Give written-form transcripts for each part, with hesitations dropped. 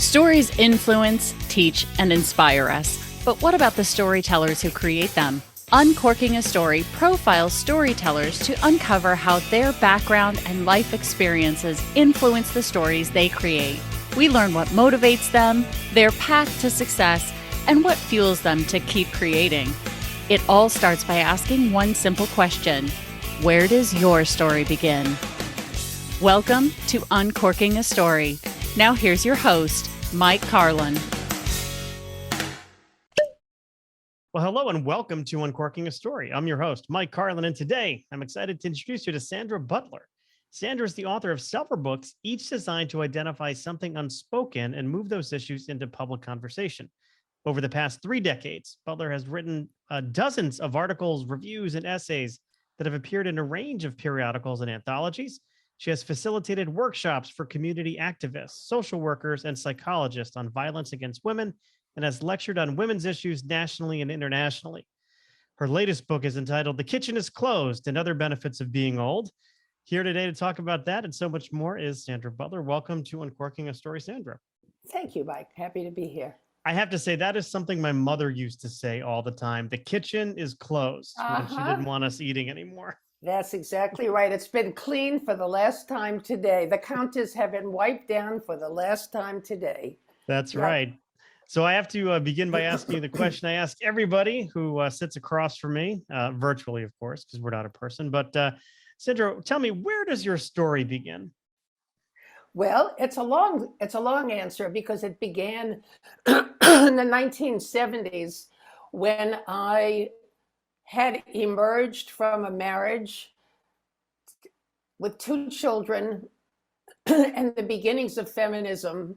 Stories influence, teach, and inspire us. But what about the storytellers who create them? Uncorking a Story profiles storytellers to uncover how their background and life experiences influence the stories they create. We learn what motivates them, their path to success, and what fuels them to keep creating. It all starts by asking one simple question: where does your story begin? Welcome to Uncorking a Story. Now here's your host, Mike Carlin. Well, hello and welcome to Uncorking a Story. I'm your host, Mike Carlin, and today I'm excited to introduce you to Sandra Butler. Sandra is the author of several books, each designed to identify something unspoken and move those issues into public conversation. Over the past 3 decades, Butler has written dozens of articles, reviews, and essays that have appeared in a range of periodicals and anthologies. She has facilitated workshops for community activists, social workers, and psychologists on violence against women, and has lectured on women's issues nationally and internationally. Her latest book is entitled The Kitchen is Closed and Other Benefits of Being Old. Here today to talk about that and so much more is Sandra Butler. Welcome to Uncorking a Story, Sandra. Thank you, Mike. Happy to be here. I have to say, that is something my mother used to say all the time. The kitchen is closed when she didn't want us eating anymore. That's exactly right. It's been cleaned for the last time today. The counters have been wiped down for the last time today. That's right. So I have to begin by asking you the question I ask everybody who sits across from me, virtually, of course, because we're not a person. But Sandra, tell me, where does your story begin? Well, it's a long answer because it began in the 1970s when I had emerged from a marriage with 2 children and the beginnings of feminism.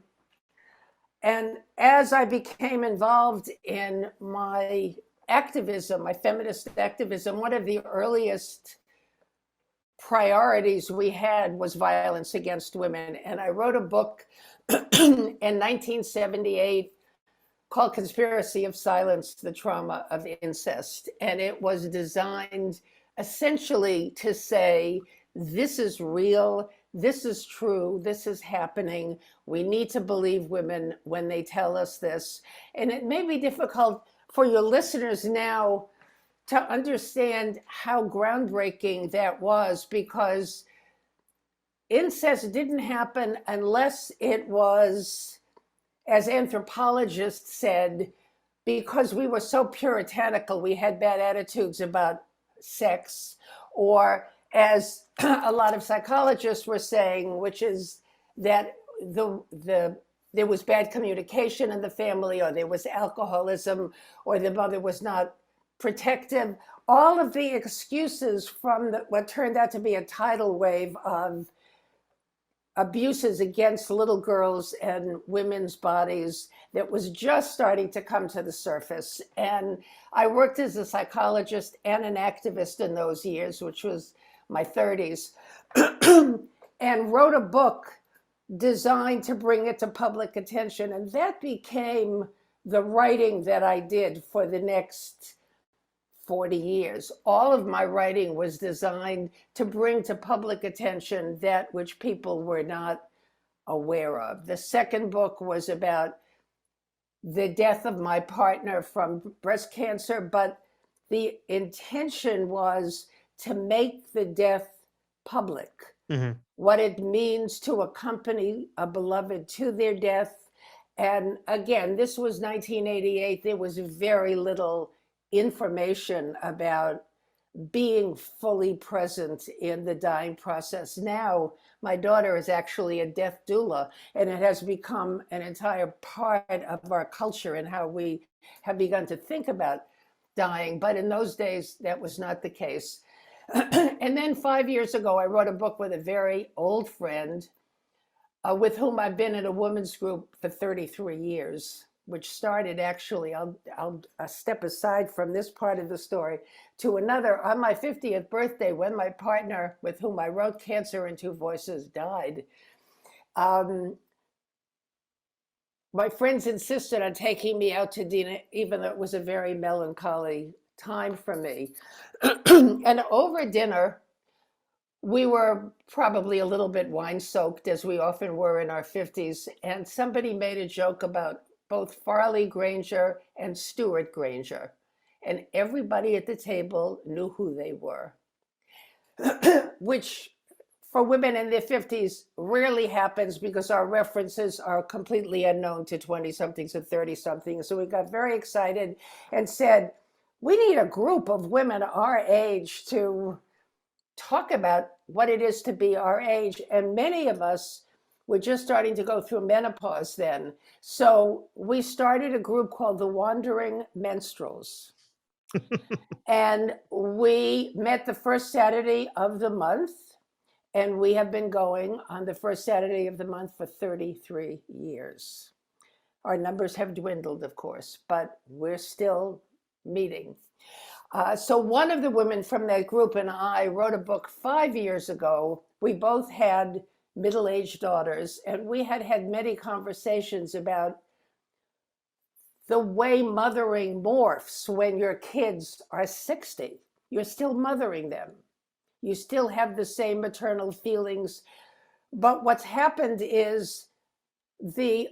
And as I became involved in my activism, my feminist activism, one of the earliest priorities we had was violence against women. And I wrote a book in 1978 called Conspiracy of Silence, the Trauma of Incest. And it was designed essentially to say, this is real, this is true, this is happening. We need to believe women when they tell us this. And it may be difficult for your listeners now to understand how groundbreaking that was, because incest didn't happen unless it was, as anthropologists said, because we were so puritanical, we had bad attitudes about sex, or as a lot of psychologists were saying, which is that there was bad communication in the family, or there was alcoholism, or the mother was not protective. All of the excuses from what turned out to be a tidal wave of abuses against little girls and women's bodies that was just starting to come to the surface. And I worked as a psychologist and an activist in those years, which was my 30s, and wrote a book designed to bring it to public attention. And that became the writing that I did for the next 40 years. All of my writing was designed to bring to public attention that which people were not aware of. The second book was about the death of my partner from breast cancer, but the intention was to make the death public. Mm-hmm. What it means to accompany a beloved to their death. And again, this was 1988. There was very little information about being fully present in the dying process. Now, my daughter is actually a death doula, and it has become an entire part of our culture and how we have begun to think about dying. But in those days, that was not the case. And then 5 years ago, I wrote a book with a very old friend with whom I've been in a women's group for 33 years. Which started actually, I'll step aside from this part of the story to another. On my 50th birthday, when my partner, with whom I wrote Cancer in Two Voices, died, my friends insisted on taking me out to dinner, even though it was a very melancholy time for me. And over dinner, we were probably a little bit wine-soaked, as we often were in our 50s, and somebody made a joke about both Farley Granger and Stuart Granger, and everybody at the table knew who they were, which for women in their 50s rarely happens because our references are completely unknown to 20-somethings and 30-somethings. So we got very excited and said, we need a group of women our age to talk about what it is to be our age. And many of us were just starting to go through menopause then. So we started a group called the Wandering Menstruals. And we met the first Saturday of the month. And we have been going on the first Saturday of the month for 33 years. Our numbers have dwindled, of course, but we're still meeting. So one of the women from that group and I wrote a book 5 years ago. We both had middle-aged daughters, and we had had many conversations about the way mothering morphs when your kids are 60. You're still mothering them. You still have the same maternal feelings. But what's happened is the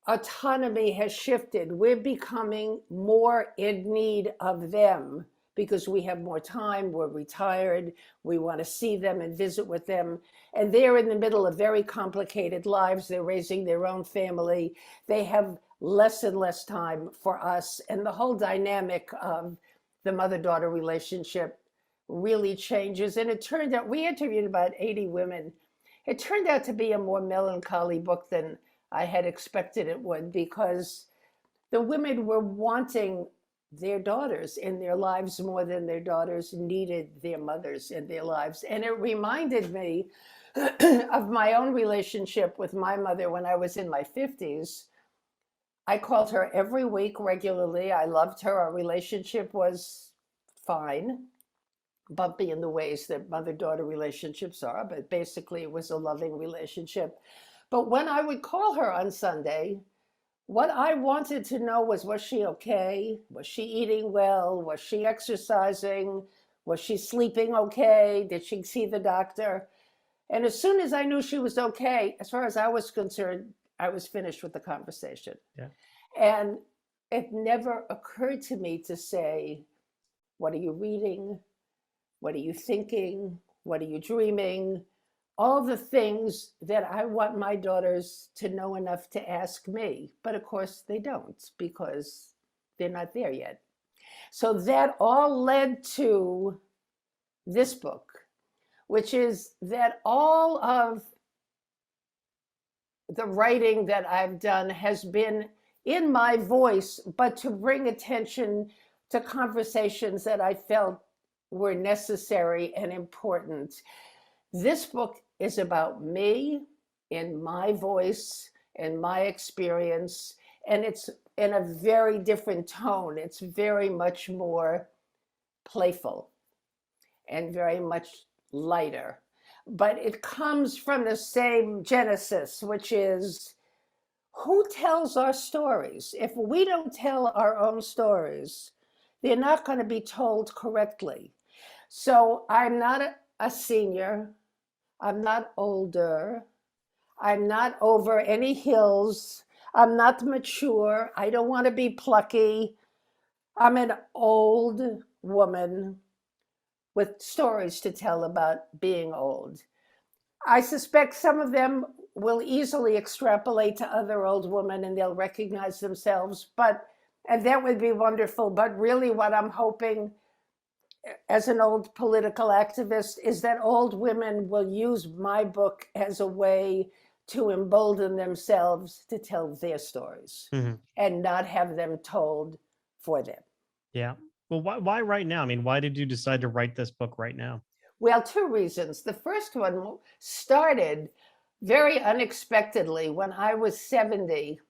autonomy has shifted. We're becoming more in need of them because we have more time, we're retired, we want to see them and visit with them. And they're in the middle of very complicated lives. They're raising their own family. They have less and less time for us. And the whole dynamic of the mother-daughter relationship really changes. And it turned out, we interviewed about 80 women. It turned out to be a more melancholy book than I had expected it would, because the women were wanting their daughters in their lives more than their daughters needed their mothers in their lives. And it reminded me of my own relationship with my mother when I was in my 50s. I called her every week regularly. I loved her. Our relationship was fine, bumpy in the ways that mother-daughter relationships are, but basically it was a loving relationship. But when I would call her on Sunday, what I wanted to know was she okay? Was she eating well? Was she exercising? Was she sleeping okay? Did she see the doctor? And as soon as I knew she was okay, as far as I was concerned, I was finished with the conversation. Yeah. And it never occurred to me to say, what are you reading? What are you thinking? What are you dreaming? All the things that I want my daughters to know enough to ask me. But of course they don't, because they're not there yet. So that all led to this book, which is that all of the writing that I've done has been in my voice, but to bring attention to conversations that I felt were necessary and important. This book is about me, in my voice, in my experience, and it's in a very different tone. It's very much more playful and very much lighter. But it comes from the same genesis, which is, who tells our stories? If we don't tell our own stories, they're not going to be told correctly. So I'm not a senior. I'm not older. I'm not over any hills. I'm not mature. I don't want to be plucky. I'm an old woman with stories to tell about being old. I suspect some of them will easily extrapolate to other old women and they'll recognize themselves, and that would be wonderful. But really what I'm hoping as an old political activist is that old women will use my book as a way to embolden themselves to tell their stories and not have them told for them. Yeah. Well, why right now? I mean, why did you decide to write this book right now? Well, two reasons. The first one started very unexpectedly when I was 70.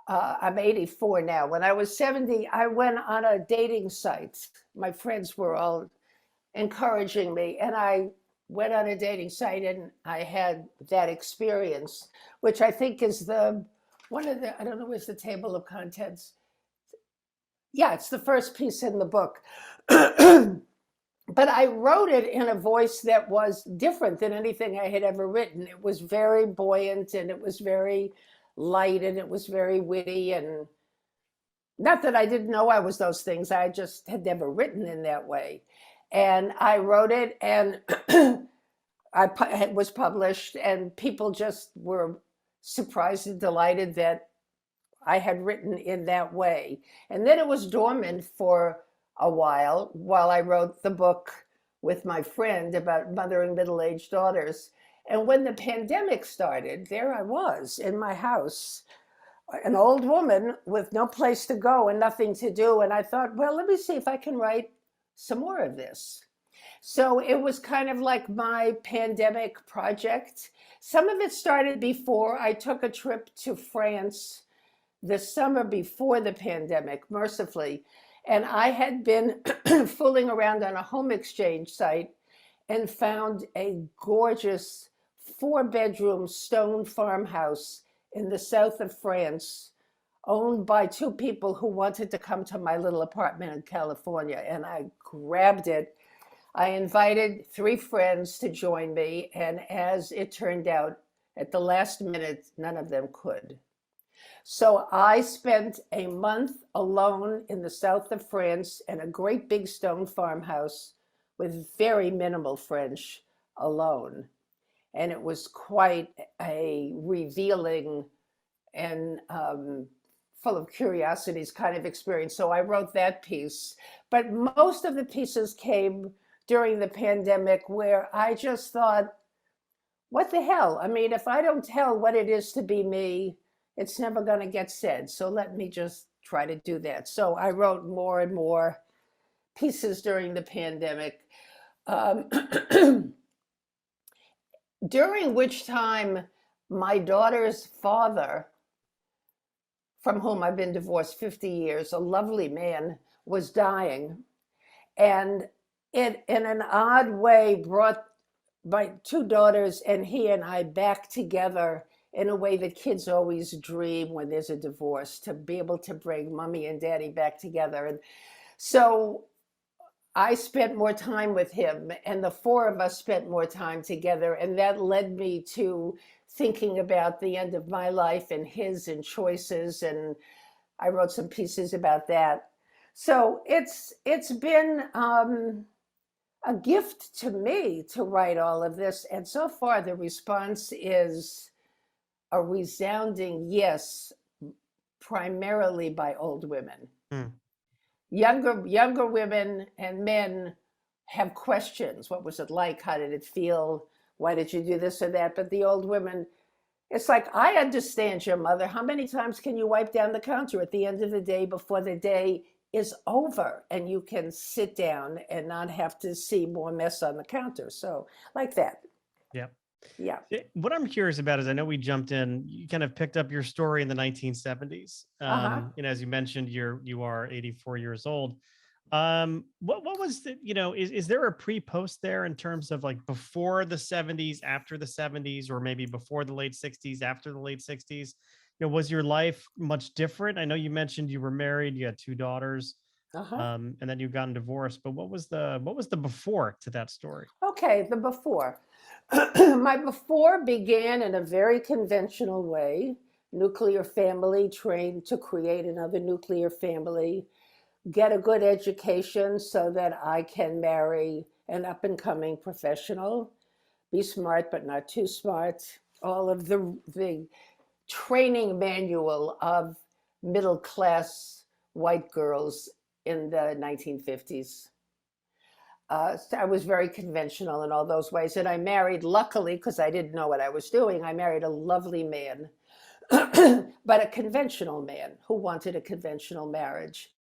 I'm 84 now. When I was 70, I went on a dating site. My friends were all encouraging me, and I went on a dating site and I had that experience, which I think is one of the, I don't know, where's the table of contents? Yeah, it's the first piece in the book. but I wrote it in a voice that was different than anything I had ever written. It was very buoyant, and it was very light, and it was very witty. And not that I didn't know I was those things, I just had never written in that way. And I wrote it, and it was published, and people just were surprised and delighted that I had written in that way. And then it was dormant for a while I wrote the book with my friend about mothering middle-aged daughters. And when the pandemic started, there I was in my house, an old woman with no place to go and nothing to do. And I thought, well, let me see if I can write some more of this. So it was kind of like my pandemic project. Some of it started before. I took a trip to France the summer before the pandemic, mercifully. And I had been fooling around on a home exchange site and found a gorgeous 4-bedroom stone farmhouse in the south of France, owned by 2 people who wanted to come to my little apartment in California. And I grabbed it. I invited 3 friends to join me. And as it turned out, at the last minute, none of them could. So I spent a month alone in the south of France in a great big stone farmhouse with very minimal French, alone. And it was quite a revealing and full of curiosities kind of experience. So I wrote that piece. But most of the pieces came during the pandemic, where I just thought, what the hell? I mean, if I don't tell what it is to be me, it's never going to get said. So let me just try to do that. So I wrote more and more pieces during the pandemic, during which time my daughter's father, from whom I've been divorced 50 years, a lovely man, was dying. And it, in an odd way, brought my 2 daughters and he and I back together in a way that kids always dream when there's a divorce, to be able to bring mommy and daddy back together. And so I spent more time with him, and the 4 of us spent more time together. And that led me to thinking about the end of my life and his and choices. And I wrote some pieces about that. So it's been a gift to me to write all of this. And so far, the response is a resounding yes, primarily by old women. Younger women and men have questions. What was it like? How did it feel? Why did you do this or that? But the old women, it's like, I understand your mother. How many times can you wipe down the counter at the end of the day before the day is over and you can sit down and not have to see more mess on the counter? So like that. Yeah. Yeah. What I'm curious about is, I know we jumped in, you kind of picked up your story in the 1970s. And as you mentioned, you are 84 years old. What was the, is there a pre-post there in terms of like before the 70s, after the 70s, or maybe before the late 60s, after the late 60s? Was your life much different? I know you mentioned you were married, you had 2 daughters, and then you got divorced, but what was the before to that story? Okay, the before. My before began in a very conventional way. Nuclear family, trained to create another nuclear family, get a good education so that I can marry an up-and-coming professional, be smart but not too smart. All of the training manual of middle-class white girls in the 1950s. So I was very conventional in all those ways. And I married, luckily, because I didn't know what I was doing, I married a lovely man, but a conventional man who wanted a conventional marriage.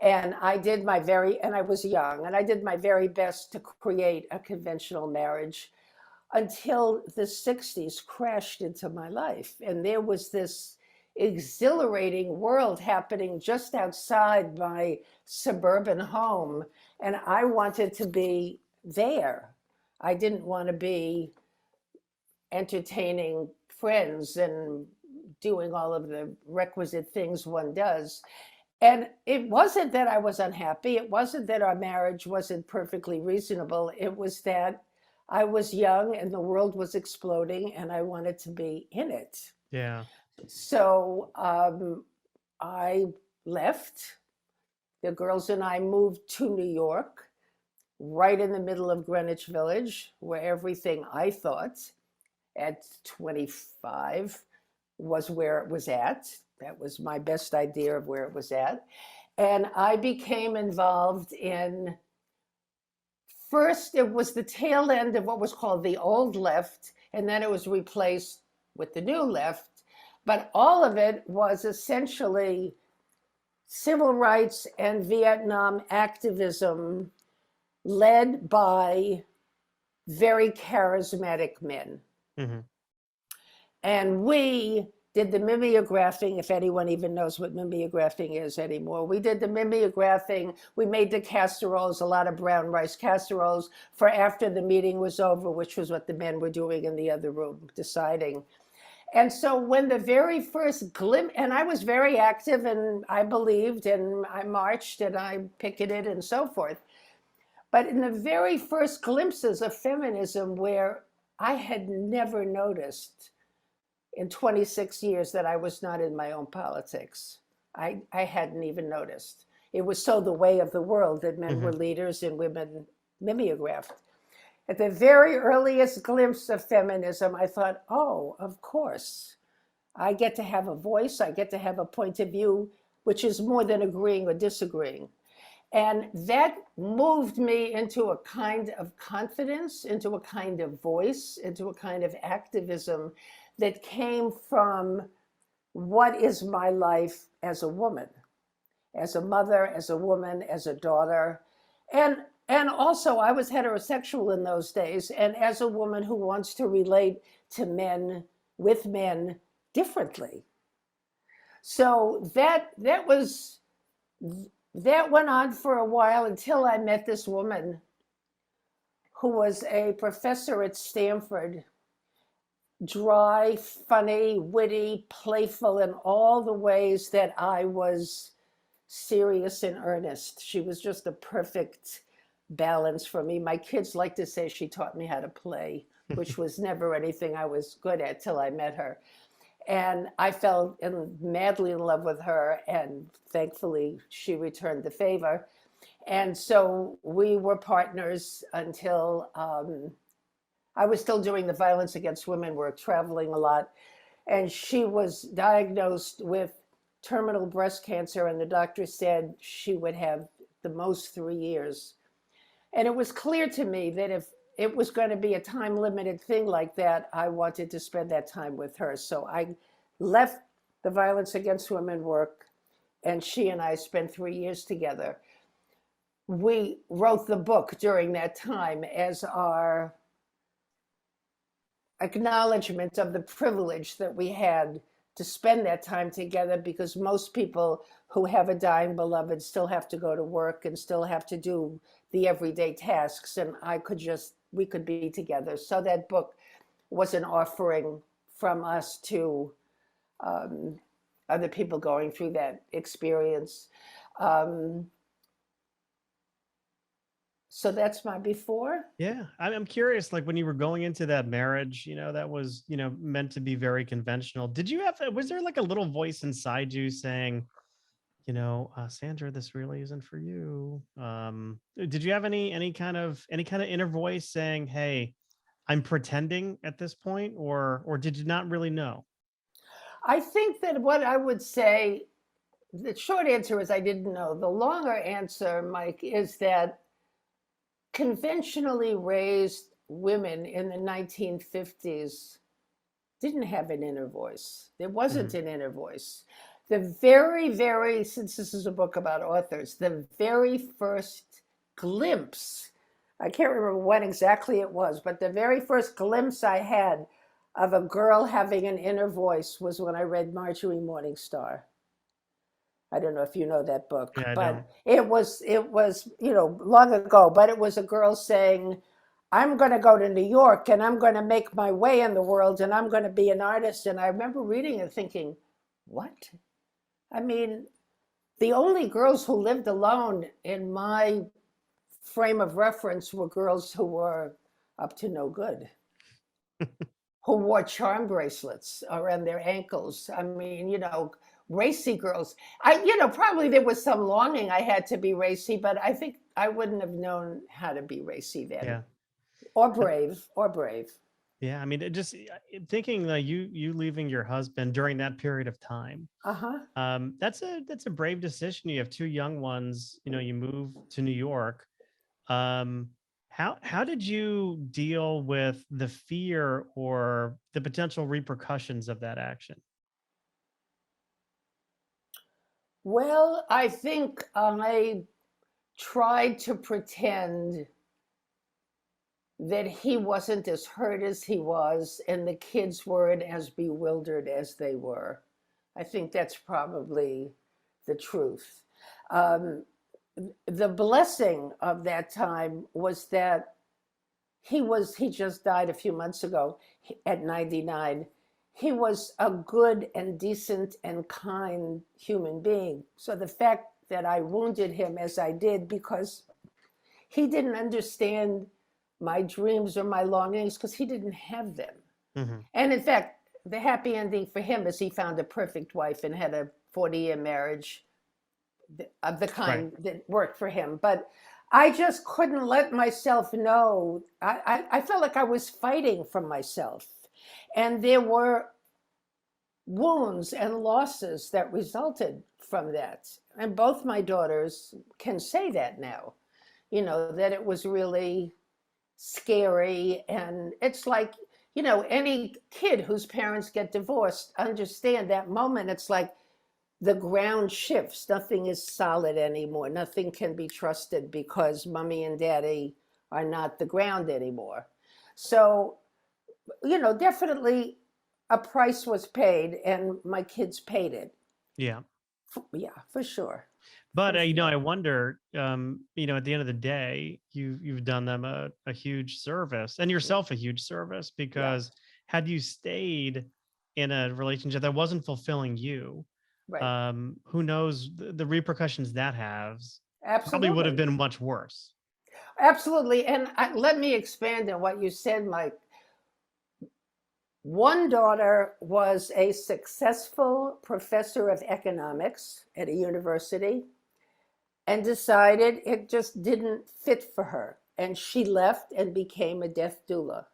And I was young, and I did my very best to create a conventional marriage until the 60s crashed into my life. And there was this exhilarating world happening just outside my suburban home. And I wanted to be there. I didn't want to be entertaining friends and doing all of the requisite things one does. And it wasn't that I was unhappy. It wasn't that our marriage wasn't perfectly reasonable. It was that I was young and the world was exploding and I wanted to be in it. Yeah. So I left. The girls and I moved to New York, right in the middle of Greenwich Village, where everything I thought at 25 was where it was at. That was my best idea of where it was at. And I became involved in, first, it was the tail end of what was called the old left, and then it was replaced with the new left. But all of it was essentially civil rights and Vietnam activism led by very charismatic men. Mm-hmm. And we did the mimeographing, if anyone even knows what mimeographing is anymore. We did the mimeographing. We made the casseroles, a lot of brown rice casseroles, for after the meeting was over, which was what the men were doing in the other room, deciding. And so when the very first glimpse, and I was very active and I believed and I marched and I picketed and so forth. But in the very first glimpses of feminism, where I had never noticed in 26 years that I was not in my own politics, I hadn't even noticed. It was so the way of the world that men were leaders and women mimeographed. At the very earliest glimpse of feminism, I thought, oh, of course, I get to have a voice, I get to have a point of view, which is more than agreeing or disagreeing. And that moved me into a kind of confidence, into a kind of voice, into a kind of activism that came from what is my life as a woman, as a mother, as a woman, as a daughter. And also, I was heterosexual in those days, and as a woman who wants to relate to men, with men, differently. So that went on for a while until I met this woman who was a professor at Stanford, dry, funny, witty, playful in all the ways that I was serious and earnest. She was just a perfect balance for me. My kids like to say she taught me how to play, which was never anything I was good at till I met her. And I fell madly in love with her, and thankfully she returned the favor. And so we were partners until I was still doing the violence against women work, traveling a lot. And she was diagnosed with terminal breast cancer, and the doctor said she would have the most 3 years. And it was clear to me that if it was going to be a time-limited thing like that, I wanted to spend that time with her. So I left the violence against women work, and she and I spent 3 years together. We wrote the book during that time as our acknowledgement of the privilege that we had to spend that time together, because most people who have a dying beloved still have to go to work and still have to do the everyday tasks, and we could be together. So that book was an offering from us to other people going through that experience. So that's my before. Yeah. I'm curious, like when you were going into that marriage, that was, meant to be very conventional. Was there like a little voice inside you saying, Sandra, this really isn't for you? Did you have any kind of inner voice saying, hey, I'm pretending at this point, or did you not really know? I think that what I would say, the short answer is I didn't know. The longer answer, Mike, is that conventionally raised women in the 1950s didn't have an inner voice. There wasn't an inner voice. The very, since this is a book about authors, the very first glimpse, I can't remember when exactly it was, but the very first glimpse I had of a girl having an inner voice was when I read Marjorie Morningstar. I don't know if you know that book, Yeah, but it was long ago, but it was a girl saying, I'm going to go to New York and I'm going to make my way in the world and I'm going to be an artist. And I remember reading and thinking, what? I mean, the only girls who lived alone in my frame of reference were girls who were up to no good, who wore charm bracelets around their ankles. I mean, racy girls. Probably there was some longing I had to be racy, but I think I wouldn't have known how to be racy then. Yeah. Or brave. Yeah. I mean, thinking like you leaving your husband during that period of time. That's a brave decision. You have two young ones, you move to New York. How did you deal with the fear or the potential repercussions of that action? Well, I think I tried to pretend that he wasn't as hurt as he was, and the kids weren't as bewildered as they were. I think that's probably the truth. The blessing of that time was that he just died a few months ago at 99. He was a good and decent and kind human being. So the fact that I wounded him as I did because he didn't understand my dreams or my longings because he didn't have them. Mm-hmm. And in fact, the happy ending for him is he found a perfect wife and had a 40-year marriage of the kind that worked for him. But I just couldn't let myself know. I felt like I was fighting for myself. And there were wounds and losses that resulted from that. And both my daughters can say that now, that it was really scary. And it's like, any kid whose parents get divorced understand that moment. It's like the ground shifts. Nothing is solid anymore. Nothing can be trusted because mommy and daddy are not the ground anymore. So, definitely a price was paid and my kids paid it. Yeah. Yeah, for sure. But I wonder, at the end of the day, you've done them a huge service and yourself a huge service, because had you stayed in a relationship that wasn't fulfilling you, who knows the repercussions that has. Absolutely. Probably would have been much worse. Absolutely. And let me expand on what you said, Mike. One daughter was a successful professor of economics at a university and decided it just didn't fit for her. And she left and became a death doula.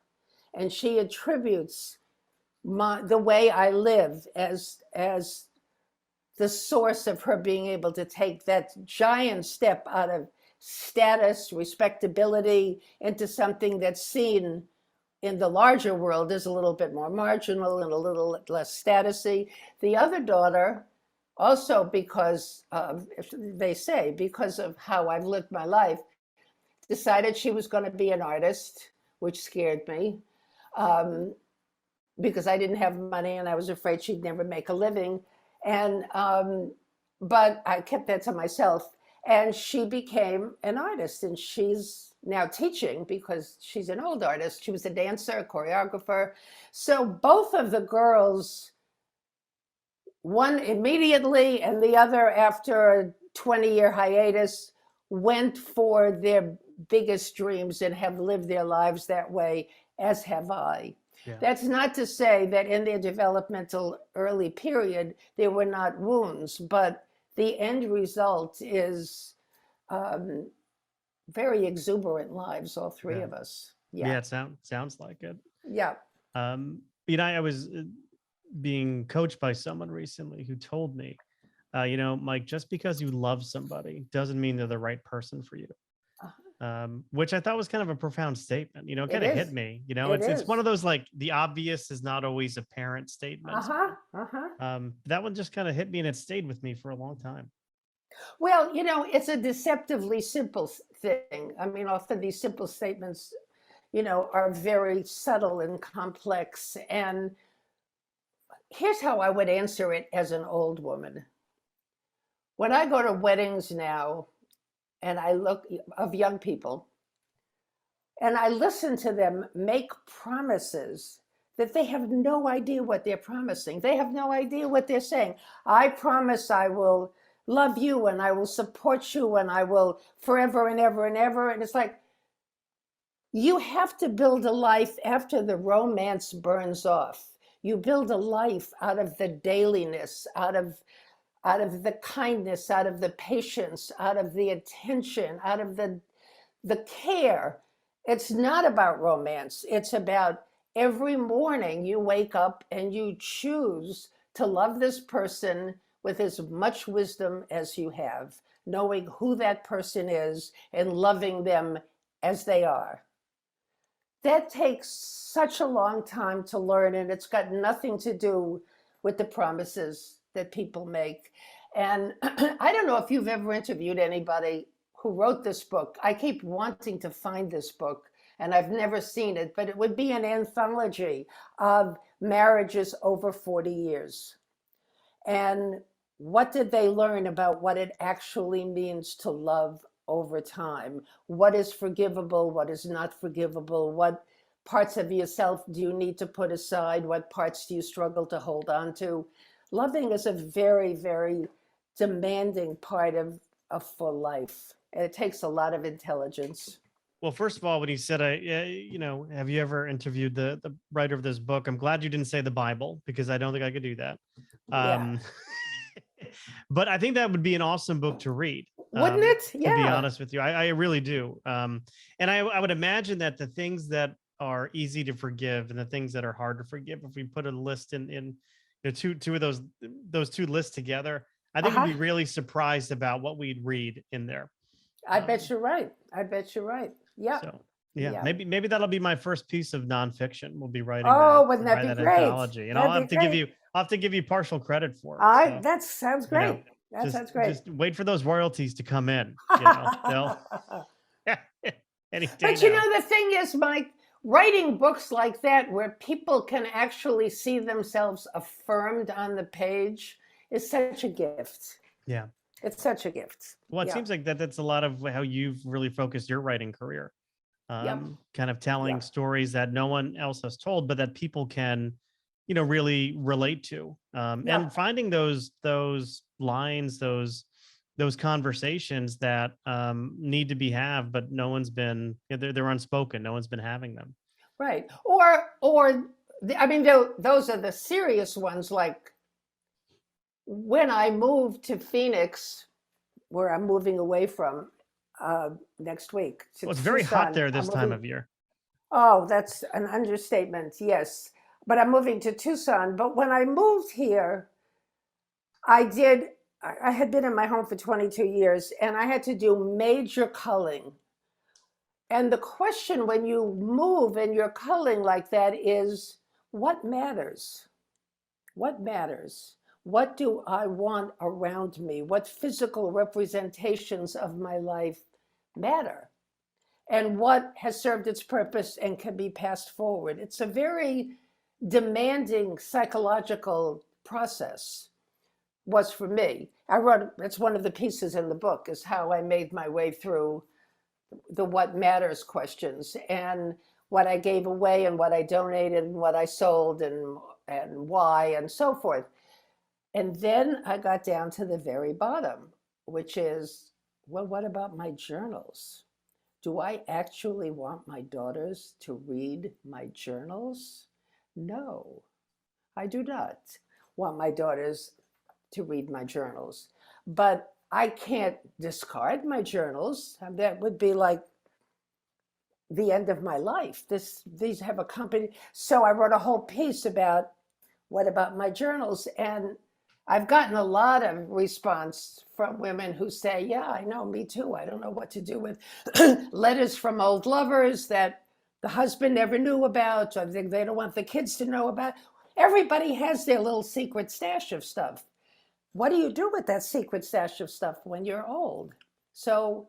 And she attributes the way I live as the source of her being able to take that giant step out of status, respectability, into something that's seen in the larger world as a little bit more marginal and a little less statusy. The other daughter, also because of how I've lived my life, decided she was going to be an artist, which scared me because I didn't have money and I was afraid she'd never make a living. And but I kept that to myself. And she became an artist, and she's now teaching because she's an old artist. She was a dancer, a choreographer. So both of the girls, one immediately and the other after a 20-year hiatus, went for their biggest dreams and have lived their lives that way, as have I. Yeah. That's not to say that in their developmental early period, there were not wounds, but the end result is very exuberant lives, all three of us. Yeah, it sounds like it. Yeah. I was being coached by someone recently who told me, Mike, just because you love somebody doesn't mean they're the right person for you. Which I thought was kind of a profound statement. It kind of hit me. It's one of those, like, the obvious is not always apparent statements. That one just kind of hit me, and it stayed with me for a long time. Well, it's a deceptively simple thing. I mean, often these simple statements, are very subtle and complex. And here's how I would answer it as an old woman. When I go to weddings now, and I look of young people, and I listen to them make promises that they have no idea what they're promising. They have no idea what they're saying. I promise I will love you and I will support you and I will forever and ever and ever. And it's like, you have to build a life after the romance burns off. You build a life out of the dailiness, out of the kindness, out of the patience, out of the attention, out of the care. It's not about romance. It's about every morning you wake up and you choose to love this person with as much wisdom as you have, knowing who that person is and loving them as they are. That takes such a long time to learn, and it's got nothing to do with the promises that people make. And I don't know if you've ever interviewed anybody who wrote this book. I keep wanting to find this book, and I've never seen it, but it would be an anthology of marriages over 40 years. And what did they learn about what it actually means to love over time? What is forgivable? What is not forgivable? What parts of yourself do you need to put aside? What parts do you struggle to hold on to? Loving is a very, very demanding part of a full life. And it takes a lot of intelligence. Well, first of all, when you said, have you ever interviewed the writer of this book? I'm glad you didn't say the Bible, because I don't think I could do that. Yeah. But I think that would be an awesome book to read. Wouldn't it? Yeah. To be honest with you, I really do. And I would imagine that the things that are easy to forgive and the things that are hard to forgive, if we put a list in two of those two lists together, I think we'd be really surprised about what we'd read in there. I bet you're right. I bet you're right. Yeah. So yeah. Maybe that'll be my first piece of nonfiction. We'll be writing. Wouldn't that be great? Anthology, and I'll have to give you partial credit for it. So, that sounds great. That sounds great. Just wait for those royalties to come in. They'll any day But the thing is, Mike, writing books like that where people can actually see themselves affirmed on the page is such a gift. Yeah. It's such a gift. Well, it seems like that's a lot of how you've really focused your writing career. Kind of telling stories that no one else has told, but that people can, really relate to. And finding those lines, those conversations that need to be had, but no one's been, they're unspoken. No one's been having them. Right. Those are the serious ones, like when I moved to Phoenix, where I'm moving away from next week. Well, it's very hot there this time of year. Oh, that's an understatement. Yes. But I'm moving to Tucson. But when I moved here, I had been in my home for 22 years, and I had to do major culling. And the question when you move and you're culling like that is, what matters? What matters? What do I want around me? What physical representations of my life matter? And what has served its purpose and can be passed forward? It's a very demanding psychological process, was for me. It's one of the pieces in the book, is how I made my way through the what matters questions, and what I gave away and what I donated and what I sold and why and so forth. And then I got down to the very bottom, which is, well, what about my journals? Do I actually want my daughters to read my journals? No, I do not want my daughters to read my journals. But I can't discard my journals. That would be like the end of my life. These have accompanied. So I wrote a whole piece about what about my journals, and I've gotten a lot of response from women who say, yeah, I know, me too. I don't know what to do with letters from old lovers that the husband never knew about, or they don't want the kids to know about. Everybody has their little secret stash of stuff. What do you do with that secret stash of stuff when you're old? So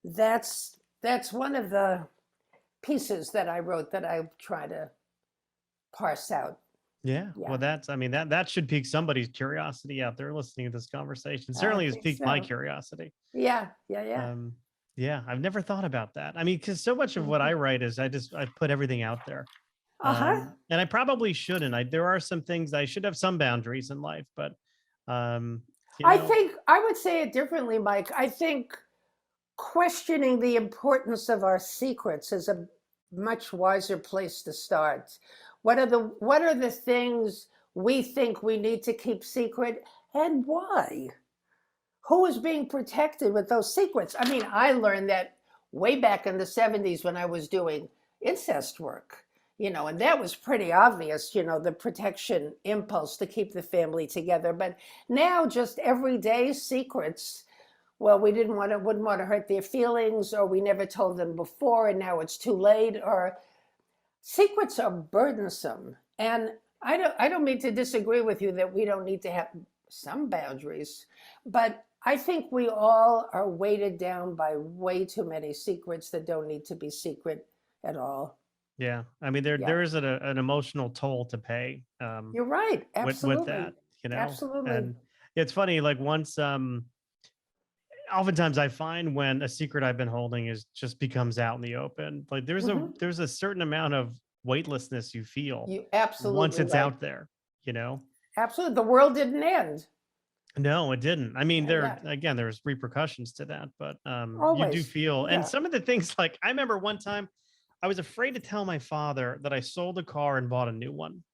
that's one of the pieces that I wrote that I try to parse out. Yeah. Well, that should pique somebody's curiosity out there listening to this conversation. Certainly has piqued my curiosity. Yeah. Yeah. I've never thought about that. I mean, because so much of what I write is I put everything out there. And I probably shouldn't. There are some things I should have some boundaries in life, but You I know? think I would say it differently, Mike. I think questioning the importance of our secrets is a much wiser place to start. What are the things we think we need to keep secret, and why? Who is being protected with those secrets? I mean, I learned that way back in the 70s when I was doing incest work, and that was pretty obvious, the protection impulse to keep the family together. But now, just everyday secrets. Well, wouldn't want to hurt their feelings, or we never told them before, and now it's too late. Or secrets are burdensome, and I don't mean to disagree with you that we don't need to have some boundaries, but I think we all are weighted down by way too many secrets that don't need to be secret at all. Yeah. I mean, there Yeah, there is an emotional toll to pay you're right. with that, Absolutely. Absolutely. And it's funny, like once oftentimes I find when a secret I've been holding is just becomes out in the open, like Hmm. there's a certain amount of weightlessness you feel You once absolutely it's right. out there, you know? Absolutely. The world didn't end. No, it didn't. I mean, Yeah, yeah. there's repercussions to that, but you do Always. feel, and Yeah. some of the things, like I remember one time I was afraid to tell my father that I sold a car and bought a new one.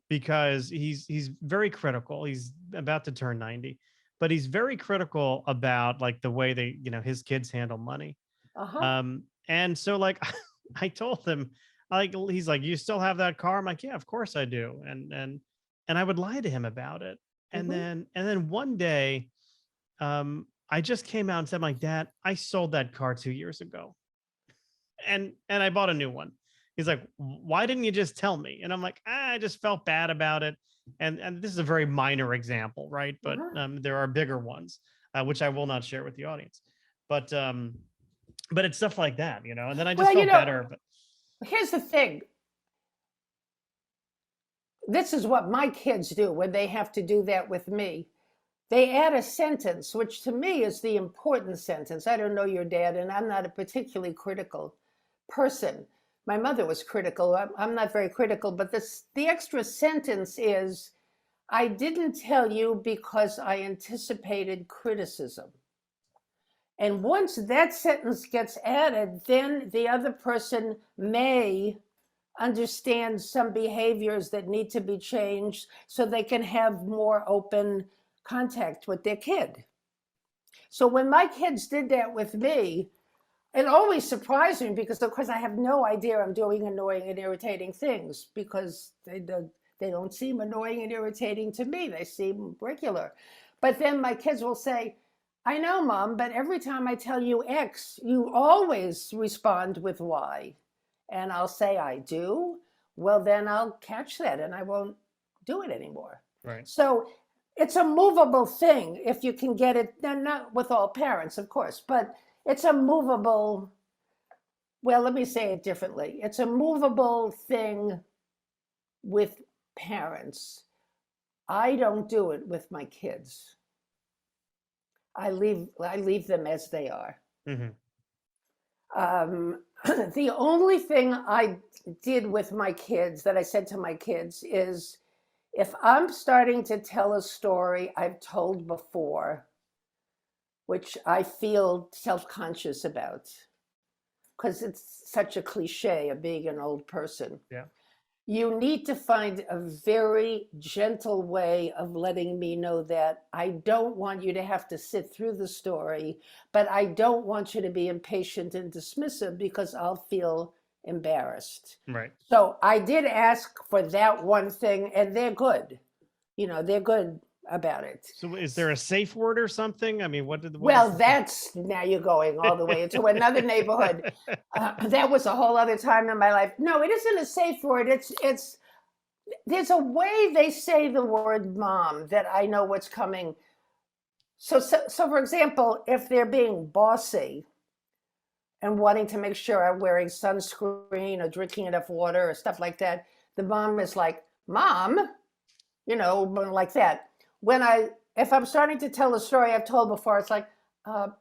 Because he's very critical. He's about to turn 90, but he's very critical about like the way they, his kids handle money. Uh-huh. And so like I told him, like he's like, "You still have that car?" I'm like, "Yeah, of course I do." And I would lie to him about it. And Hmm. then one day, I just came out and said, "My dad, I sold that car 2 years ago, and I bought a new one." He's like, "Why didn't you just tell me?" And I'm like, "I just felt bad about it." And this is a very minor example, right? But Uh-huh. there are bigger ones, which I will not share with the audience. But but it's stuff like that, And then I just Well, felt better. But here's the thing. This is what my kids do when they have to do that with me. They add a sentence, which to me is the important sentence. I don't know your dad, and I'm not a particularly critical person. My mother was critical. I'm not very critical, but the extra sentence is, I didn't tell you because I anticipated criticism. And once that sentence gets added, then the other person may understand some behaviors that need to be changed so they can have more open contact with their kid. So when my kids did that with me, it always surprised me because, of course, I have no idea I'm doing annoying and irritating things because they don't seem annoying and irritating to me. They seem regular. But then my kids will say, I know, Mom, but every time I tell you X, you always respond with Y. And I'll say, I do. Well, then I'll catch that and I won't do it anymore. right. So it's a movable thing if you can get it, not with all parents, of course, but it's a movable, well, let me say it differently. It's a movable thing with parents. I don't do it with my kids. I leave them as they are. Hmm. The only thing I did with my kids that I said to my kids is, if I'm starting to tell a story I've told before, which I feel self-conscious about, because it's such a cliche of being an old person, Yeah. you need to find a very gentle way of letting me know that I don't want you to have to sit through the story, but I don't want you to be impatient and dismissive because I'll feel embarrassed. Right. So I did ask for that one thing, and they're good. They're good about it. So is there a safe word or something? I mean, what is Well, that's now you're going all the way into another neighborhood. the That was a whole other time in my life. No, it isn't a safe word. It's there's a way they say the word mom that I know what's coming. So for example, if they're being bossy and wanting to make sure I'm wearing sunscreen or drinking enough water or stuff like that, the mom is like, Mom, like that. If I'm starting to tell a story I've told before, it's like,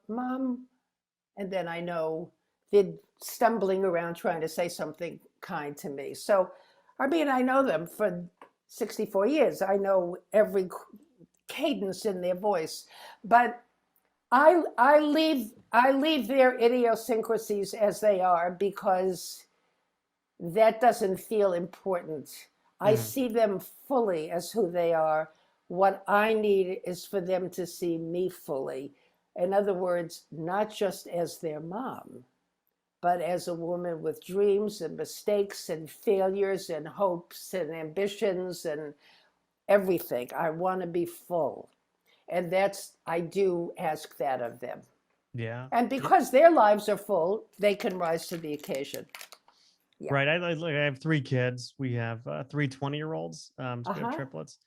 Mom, and then I know they're stumbling around trying to say something kind to me. So, I mean, I know them for 64 years. I know every cadence in their voice. But I leave their idiosyncrasies as they are, because that doesn't feel important. I see them fully as who they are. What I need is for them to see me fully. In other words, not just as their mom, but as a woman with dreams and mistakes and failures and hopes and ambitions and everything. I want to be full. And I do ask that of them. Yeah. And because their lives are full, they can rise to the occasion. Yeah. Right. I have 3 kids. We have 3 20-year-olds. So we have triplets.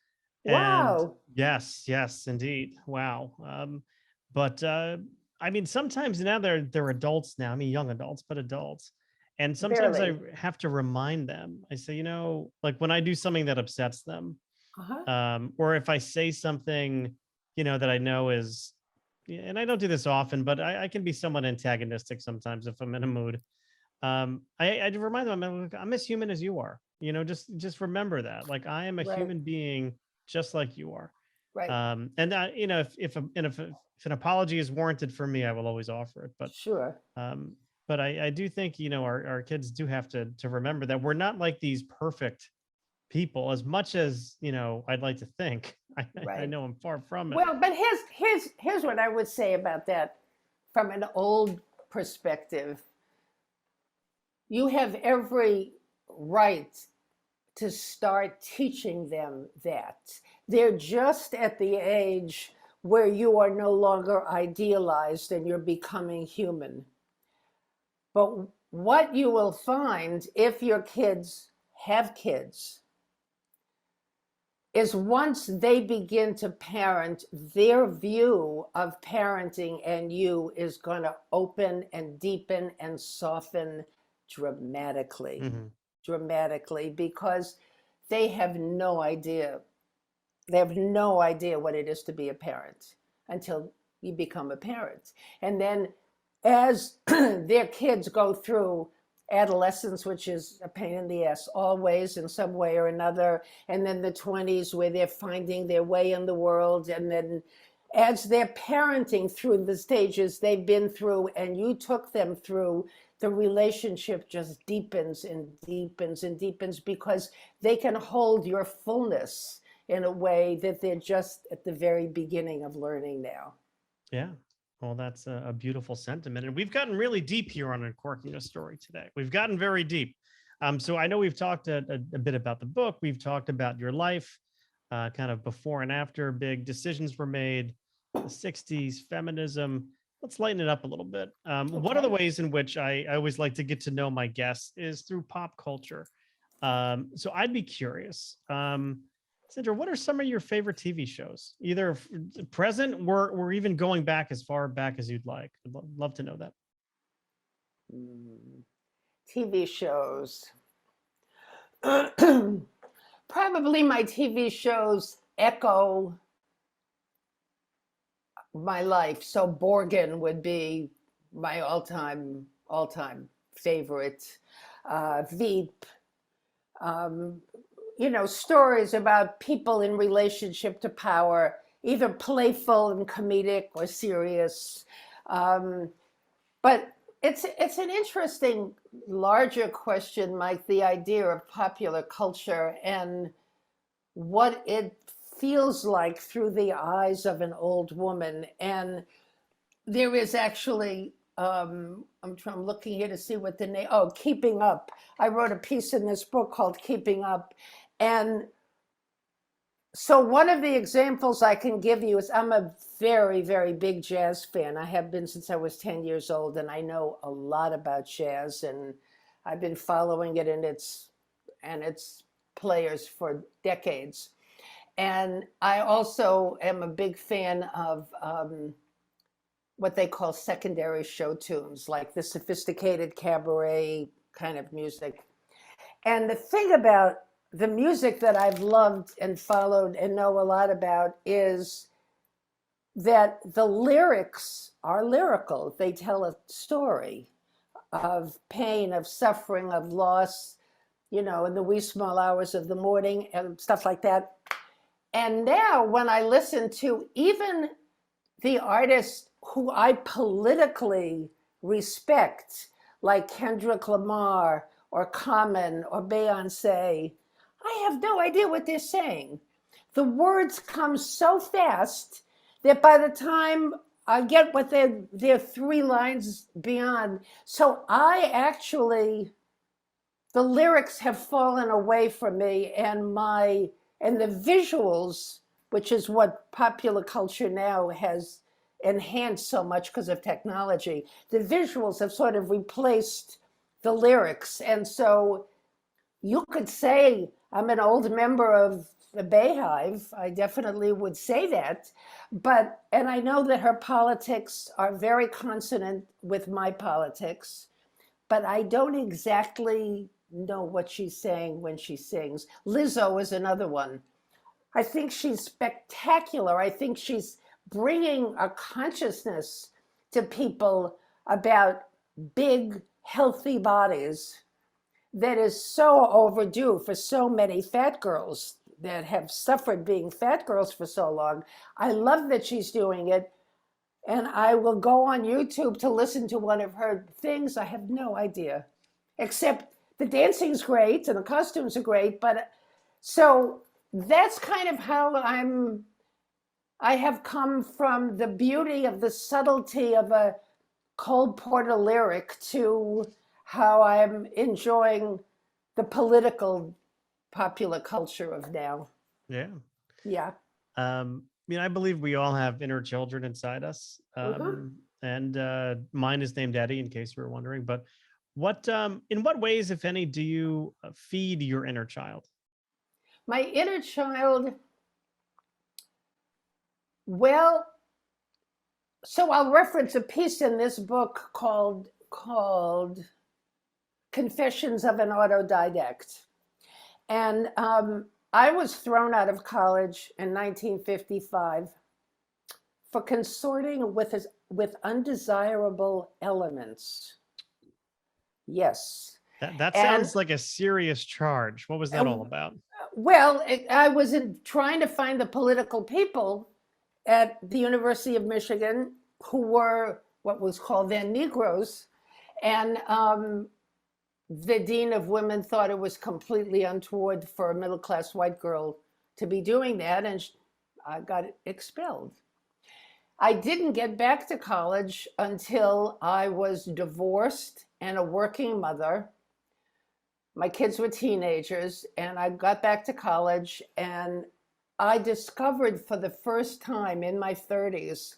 And Wow. yes, indeed. Wow. But I mean, sometimes now they're adults now. I mean, young adults, but adults. And sometimes Barely. I have to remind them. I say, like when I do something that upsets them, or if I say something, that I know is, and I don't do this often, but I can be somewhat antagonistic sometimes if I'm in a mood. I remind them, I'm as human as you are. Just remember that. Like, I am a Right. human being just like you are. Right. And if an apology is warranted for me, I will always offer it. But Sure. but I do think our kids do have to remember that we're not like these perfect people, as much as I'd like to think. I Right. know I'm far from it. Well, but here's what I would say about that from an old perspective. You have every right to start teaching them that. They're just at the age where you are no longer idealized and you're becoming human. But what you will find if your kids have kids is, once they begin to parent, their view of parenting and you is going to open and deepen and soften dramatically. Dramatically, because they have no idea. They have no idea what it is to be a parent until you become a parent. And then as their kids go through adolescence, which is a pain in the ass always in some way or another, and then the 20s where they're finding their way in the world, and then as they're parenting through the stages they've been through and you took them through, the relationship just deepens and deepens and deepens, because they can hold your fullness in a way that they're just at the very beginning of learning now. Yeah. Well, that's a beautiful sentiment. And we've gotten really deep here on Uncorking a Story today. We've gotten very deep. So I know we've talked a bit about the book. We've talked about your life, kind of before and after big decisions were made, the 60s, feminism. Let's lighten it up a little bit. One of the ways in which I always like to get to know my guests is through pop culture. So I'd be curious. Sandra, what are some of your favorite TV shows, either present or even going back as far back as you'd like? I'd love to know that. TV shows. Probably my TV shows echo my life. So Borgen would be my all-time favorite. Veep. Stories about people in relationship to power, either playful and comedic or serious. But it's an interesting, larger question, Mike, the idea of popular culture and what it feels like through the eyes of an old woman. And there is actually, I'm looking here to see what the name, Keeping Up. I wrote a piece in this book called Keeping Up. And so one of the examples I can give you is, I'm a very, very big jazz fan. I have been since I was 10 years old, and I know a lot about jazz, and I've been following it and its players for decades. And I also am a big fan of what they call secondary show tunes, like the sophisticated cabaret kind of music. And the thing about the music that I've loved and followed and know a lot about is that the lyrics are lyrical. They tell a story of pain, of suffering, of loss, in the wee small hours of the morning and stuff like that. And now when I listen to even the artists who I politically respect, like Kendrick Lamar or Common or Beyonce, I have no idea what they're saying. The words come so fast that by the time I get what they're 3 lines beyond. So I actually, the lyrics have fallen away from me, and the visuals, which is what popular culture now has enhanced so much because of technology, the visuals have sort of replaced the lyrics. And so you could say I'm an old member of the Bayhive. I definitely would say that. And I know that her politics are very consonant with my politics, but I don't exactly know what she's saying when she sings. Lizzo is another one. I think she's spectacular. I think she's bringing a consciousness to people about big, healthy bodies that is so overdue for so many fat girls that have suffered being fat girls for so long. I love that she's doing it. And I will go on YouTube to listen to one of her things. I have no idea, except the dancing's great and the costumes are great. But so that's kind of how I have come from the beauty of the subtlety of a Cole Porter lyric to how I'm enjoying the political popular culture of now. Yeah. Yeah. I believe we all have inner children inside us. And mine is named Eddie, in case you were wondering. But in what ways, if any, do you feed your inner child? My inner child, well, so I'll reference a piece in this book called Confessions of an Autodidact. And I was thrown out of college in 1955 for consorting with undesirable elements. Yes. That sounds like a serious charge. What was that all about? Well, I was trying to find the political people at the University of Michigan who were what was called then Negroes. And the dean of women thought it was completely untoward for a middle-class white girl to be doing that, and I got expelled. I didn't get back to college until I was divorced and a working mother. My kids were teenagers, and I got back to college, and I discovered for the first time in my 30s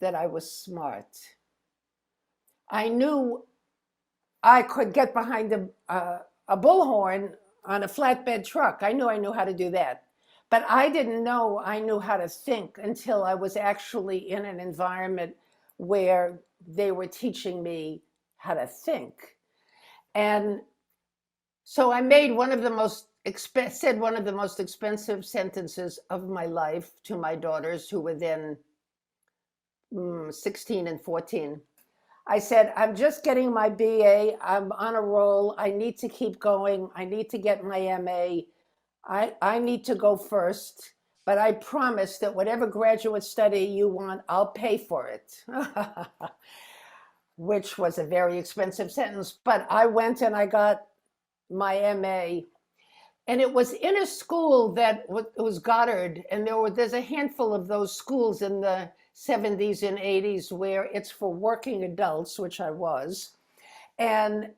that I was smart. I knew I could get behind a bullhorn on a flatbed truck. I knew how to do that. But I didn't know I knew how to think until I was actually in an environment where they were teaching me how to think. And so I made one of the most expensive sentences of my life to my daughters, who were then 16 and 14. I said, I'm just getting my BA. I'm on a roll. I need to keep going. I need to get my MA. I need to go first. But I promise that whatever graduate study you want, I'll pay for it. Which was a very expensive sentence. But I went and I got my MA. And it was in a school that was Goddard. And there's a handful of those schools in the 70s and 80s where it's for working adults, which I was. And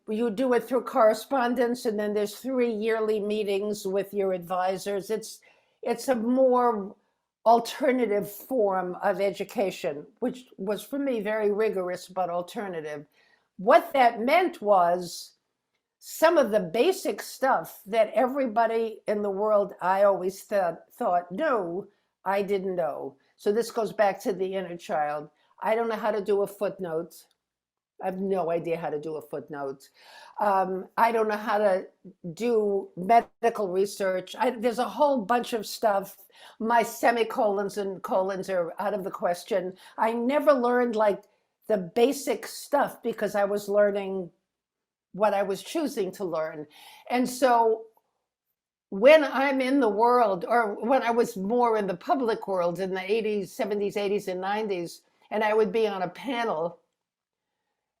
you do it through correspondence, and then there's 3 yearly meetings with your advisors. It's a more alternative form of education, which was for me very rigorous, but alternative. What that meant was some of the basic stuff that everybody in the world I always thought knew, I didn't know. So this goes back to the inner child. I don't know how to do a footnote. I have no idea how to do a footnote. I don't know how to do medical research. There's a whole bunch of stuff. My semicolons and colons are out of the question. I never learned like the basic stuff because I was learning what I was choosing to learn. And so when I'm in the world, or when I was more in the public world in the 80s, 70s, 80s, and 90s, and I would be on a panel,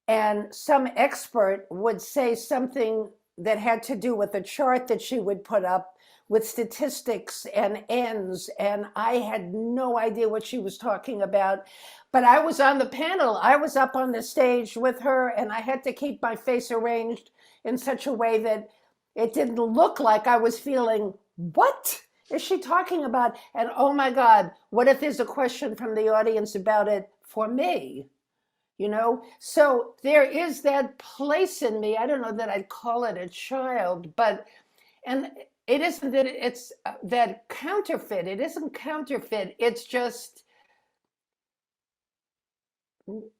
and some expert would say something that had to do with a chart that she would put up with statistics and ends, and I had no idea what she was talking about. But I was on the panel, I was up on the stage with her, and I had to keep my face arranged in such a way that it didn't look like I was feeling, what is she talking about? And oh my God, what if there's a question from the audience about it for me? So there is that place in me. I don't know that I'd call it a child, and it isn't that it's that counterfeit. It isn't counterfeit. It's just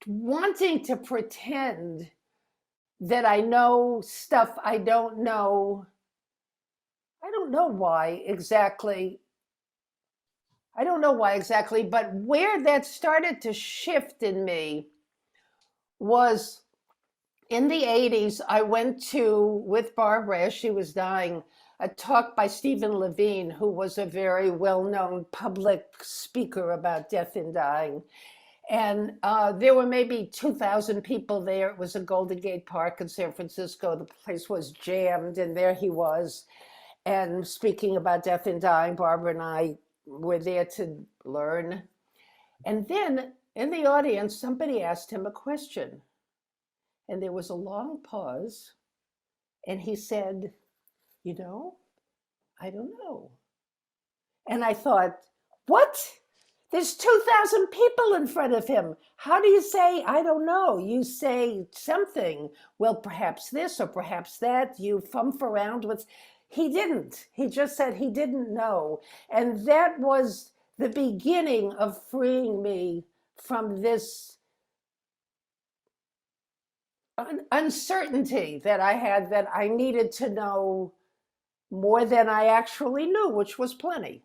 wanting to pretend that I know stuff I don't know. I don't know why exactly. I don't know why exactly, but where that started to shift in me was in the 80s. I went to, with Barbara as she was dying, a talk by Stephen Levine, who was a very well-known public speaker about death and dying. And there were maybe 2,000 people there. It was a Golden Gate Park in San Francisco. The place was jammed, and there he was. And speaking about death and dying, Barbara and I were there to learn. And then in the audience, somebody asked him a question. And there was a long pause. And he said, I don't know. And I thought, what? There's 2,000 people in front of him. How do you say, I don't know? You say something. Well, perhaps this or perhaps that. You fump around with. He didn't. He just said he didn't know. And that was the beginning of freeing me from this uncertainty that I had, that I needed to know more than I actually knew, which was plenty.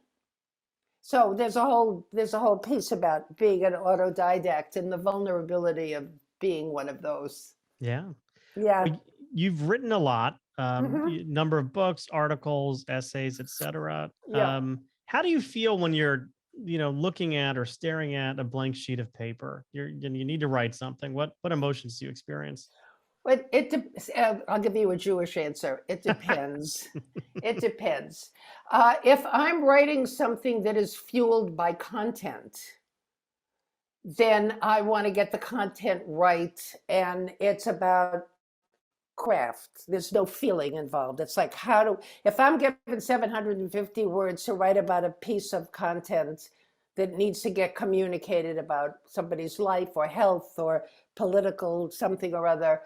So there's a whole piece about being an autodidact and the vulnerability of being one of those. Yeah. Yeah. You've written a lot, Mm-hmm. number of books, articles, essays, etc. Yeah. How do you feel when you're, looking at or staring at a blank sheet of paper? You need to write something. What emotions do you experience? But I'll give you a Jewish answer. It depends. It depends. If I'm writing something that is fueled by content, then I want to get the content right, and it's about craft. There's no feeling involved. It's like, if I'm given 750 words to write about a piece of content that needs to get communicated about somebody's life or health or political something or other,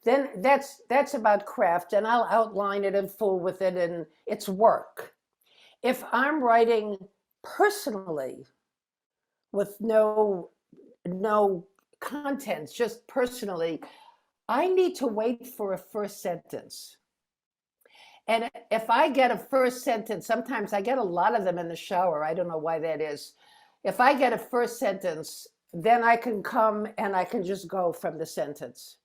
then that's about craft, and I'll outline it in full with it, and it's work. If I'm writing personally with no content, just personally, I need to wait for a first sentence. And if I get a first sentence, sometimes I get a lot of them in the shower. I don't know why that is. If I get a first sentence, then I can come and I can just go from the sentence.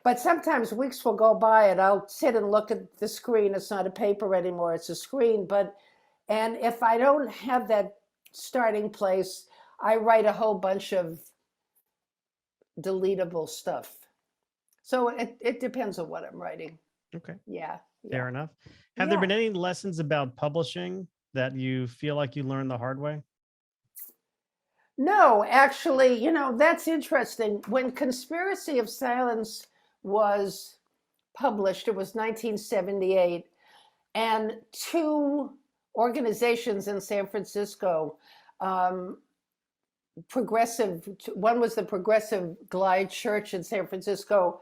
But sometimes weeks will go by and I'll sit and look at the screen. It's not a paper anymore, it's a screen. And if I don't have that starting place, I write a whole bunch of deletable stuff. So it depends on what I'm writing. Okay. Yeah. Fair enough. Have there been any lessons about publishing that you feel like you learned the hard way? No, actually, that's interesting. When Conspiracy of Silence was published, it was 1978, and two organizations in San Francisco, one was the Progressive Glide Church in San Francisco.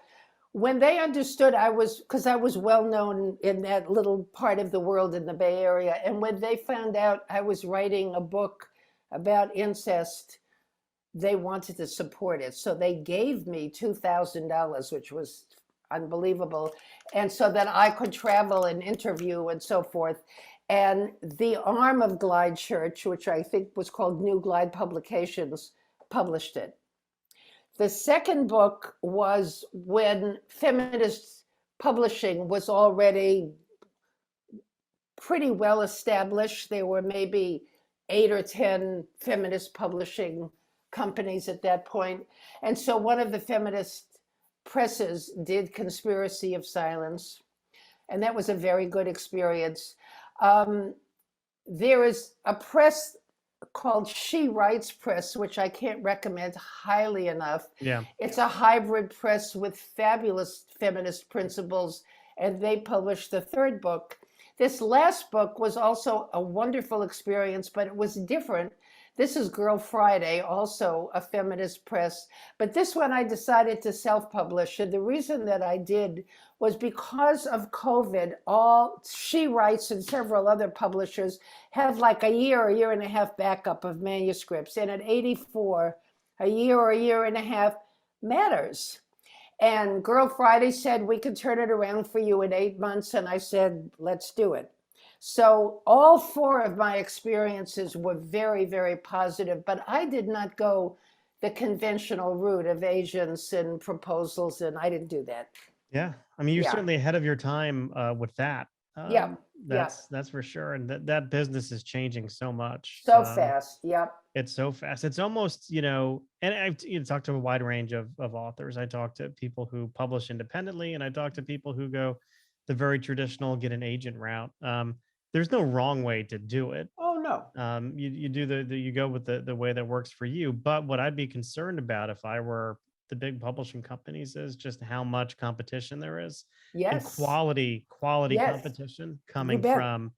When they understood because I was well known in that little part of the world in the Bay Area, and when they found out I was writing a book about incest, they wanted to support it. So they gave me $2,000, which was unbelievable, and so that I could travel and interview and so forth. And the arm of Glide Church, which I think was called New Glide Publications, published it. The second book was when feminist publishing was already pretty well established. There were maybe 8 or 10 feminist publishing companies at that point. And so one of the feminist presses did Conspiracy of Silence, and that was a very good experience. There is a press called She Writes Press, which I can't recommend highly enough. Yeah. It's a hybrid press with fabulous feminist principles, and they published the third book. This last book was also a wonderful experience, but it was different. This is Girl Friday, also a feminist press, but this one I decided to self-publish. And the reason that I did was because of COVID. All She Writes and several other publishers have like a year and a half backup of manuscripts. And at 84, a year or a year and a half matters. And Girl Friday said, we could turn it around for you in 8 months. And I said, let's do it. So all 4 of my experiences were very, very positive, but I did not go the conventional route of agents and proposals, and I didn't do that. Yeah. I mean, you're Yeah. certainly ahead of your time with that. Yeah. That's for sure. And that business is changing so much. So fast. Yep. It's so fast. It's almost, and I've talked to a wide range of authors. I talk to people who publish independently, and I talk to people who go the very traditional, get an agent route. There's no wrong way to do it. Oh, no. You do you go with the way that works for you. But what I'd be concerned about if I were the big publishing companies is just how much competition there is. Yes. And quality Yes. competition coming bet. from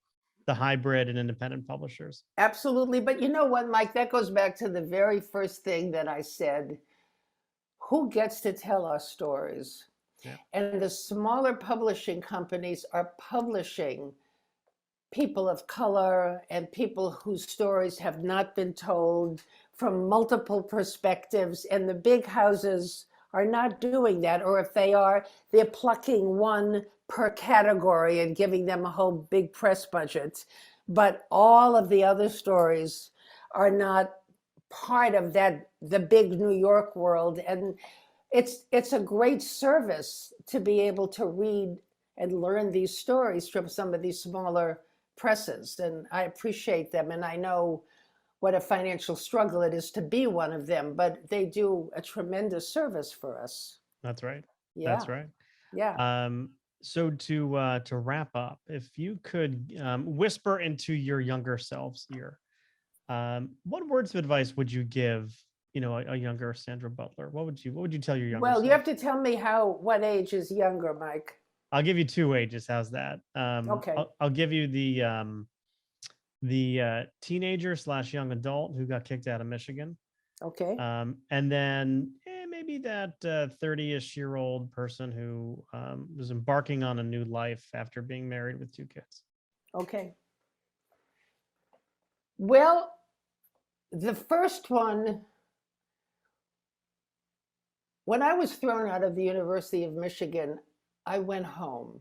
the hybrid and independent publishers. Absolutely. But you know what, Mike, that goes back to the very first thing that I said. Who gets to tell our stories? Yeah. And the smaller publishing companies are publishing people of color and people whose stories have not been told from multiple perspectives. And the big houses are not doing that. Or if they are, they're plucking one per category and giving them a whole big press budget. But all of the other stories are not part of that, the big New York world. And it's a great service to be able to read and learn these stories from some of these smaller presses. And I appreciate them. And I know what a financial struggle it is to be one of them, but they do a tremendous service for us. That's right. Yeah. That's right. Yeah. So to wrap up, if you could whisper into your younger selves ear, what words of advice would you give, a younger Sandra Butler? What would you tell your younger Well, self? you have to tell me what age is younger, Mike. I'll give you 2 ages. How's that? Okay. I'll give you the teenager / young adult who got kicked out of Michigan. Okay. And then maybe that 30-ish-year-old person who was embarking on a new life after being married with 2 kids. Okay. Well, the first one, when I was thrown out of the University of Michigan, I went home,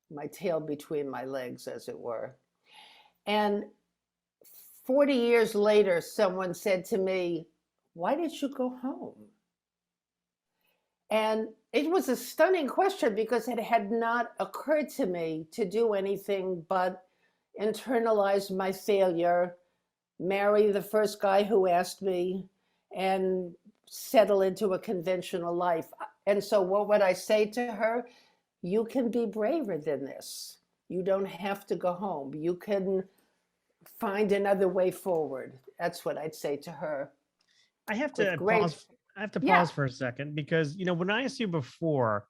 my tail between my legs, as it were. And 40 years later, someone said to me, why did you go home? And it was a stunning question because it had not occurred to me to do anything but internalize my failure, marry the first guy who asked me, and settle into a conventional life. And so what would I say to her? You can be braver than this. You don't have to go home. You can find another way forward. That's what I'd say to her. I have to pause for a second because, when I asked you before,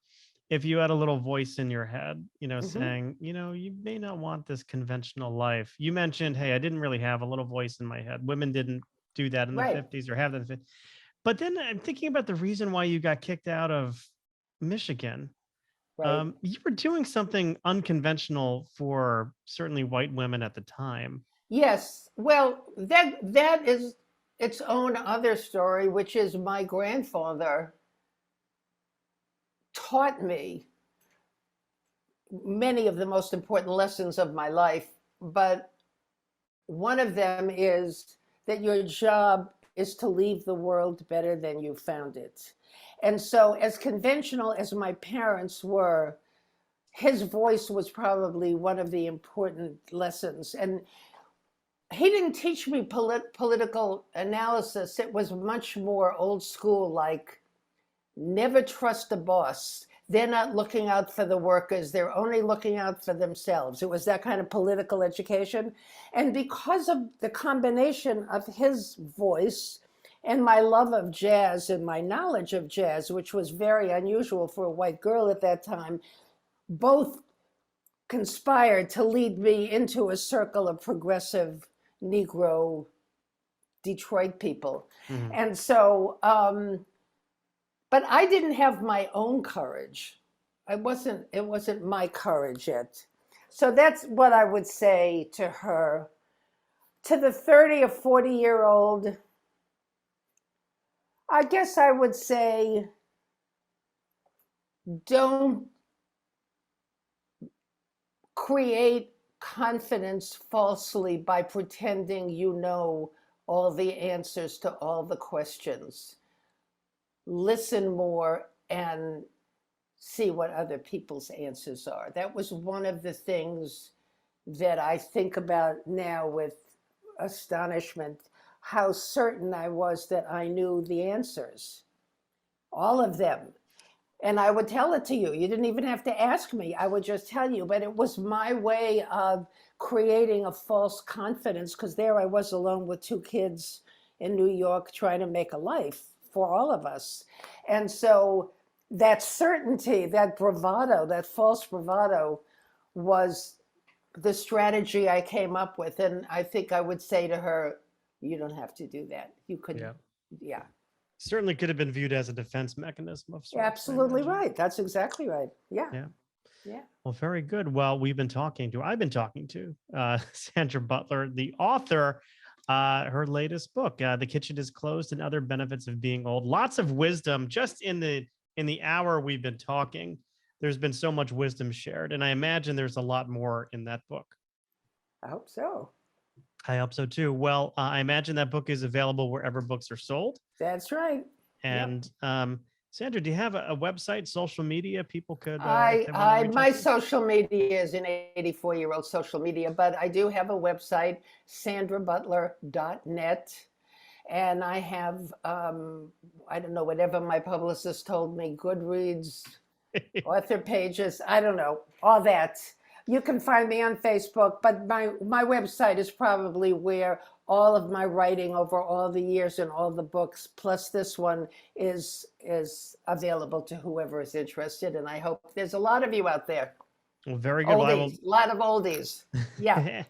if you had a little voice in your head, saying, you may not want this conventional life. You mentioned, hey, I didn't really have a little voice in my head. Women didn't do that in the 50s or have that in the 50s. But then I'm thinking about the reason why you got kicked out of Michigan. Right. You were doing something unconventional for certainly white women at the time. Yes. Well, that is its own other story, which is my grandfather taught me many of the most important lessons of my life. But one of them is that your job is to leave the world better than you found it. And so as conventional as my parents were, his voice was probably one of the important lessons. And he didn't teach me political analysis. It was much more old school, like never trust the boss. They're not looking out for the workers. They're only looking out for themselves. It was that kind of political education. And because of the combination of his voice and my love of jazz and my knowledge of jazz, which was very unusual for a white girl at that time, both conspired to lead me into a circle of progressive Negro Detroit people. Mm-hmm. And so, but I didn't have my own courage. It wasn't my courage yet. So that's what I would say to her. To the 30 or 40-year-old, I guess I would say, don't create confidence falsely by pretending you know all the answers to all the questions. Listen more and see what other people's answers are. That was one of the things that I think about now with astonishment, how certain I was that I knew the answers, all of them. And I would tell it to you. You didn't even have to ask me. I would just tell you. But it was my way of creating a false confidence, because there I was alone with 2 kids in New York trying to make a life for all of us. And so that certainty, that bravado, that false bravado was the strategy I came up with. And I think I would say to her, you don't have to do that. You could, yeah. Certainly could have been viewed as a defense mechanism of sorts. Absolutely right. That's exactly right. Yeah. Well, very good. Well, I've been talking to Sandra Butler, the author, her latest book, The Kitchen is Closed and Other Benefits of Being Old. Lots of wisdom just in the hour we've been talking. There's been so much wisdom shared, and I imagine there's a lot more in that book. I hope so. I hope so too. Well, I imagine that book is available wherever books are sold. That's right. And Sandra, do you have a website, social media people could? My social media is an 84-year-old social media, but I do have a website, sandrabutler.net. And I have, I don't know, whatever my publicist told me, Goodreads, author pages, I don't know, all that. You can find me on Facebook, but my website is probably where all of my writing over all the years and all the books, plus this one, is available to whoever is interested. And I hope there's a lot of you out there. Well, very good. Oldies, a lot of oldies. Yeah.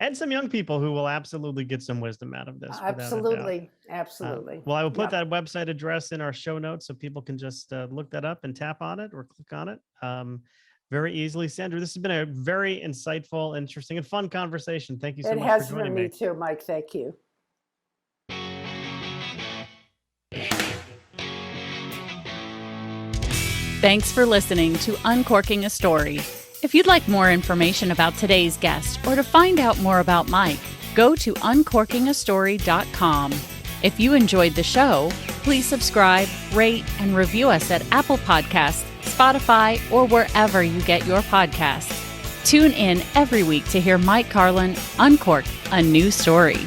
and some young people who will absolutely get some wisdom out of this. Absolutely. Well, I will put that website address in our show notes so people can just look that up and tap on it or click on it. Very easily. Sandra, this has been a very insightful, interesting, and fun conversation. Thank you so much for joining me. It has for me too, Mike. Thank you. Thanks for listening to Uncorking a Story. If you'd like more information about today's guest or to find out more about Mike, go to uncorkingastory.com. If you enjoyed the show, please subscribe, rate, and review us at Apple Podcasts, Spotify, or wherever you get your podcasts. Tune in every week to hear Mike Carlin uncork a new story.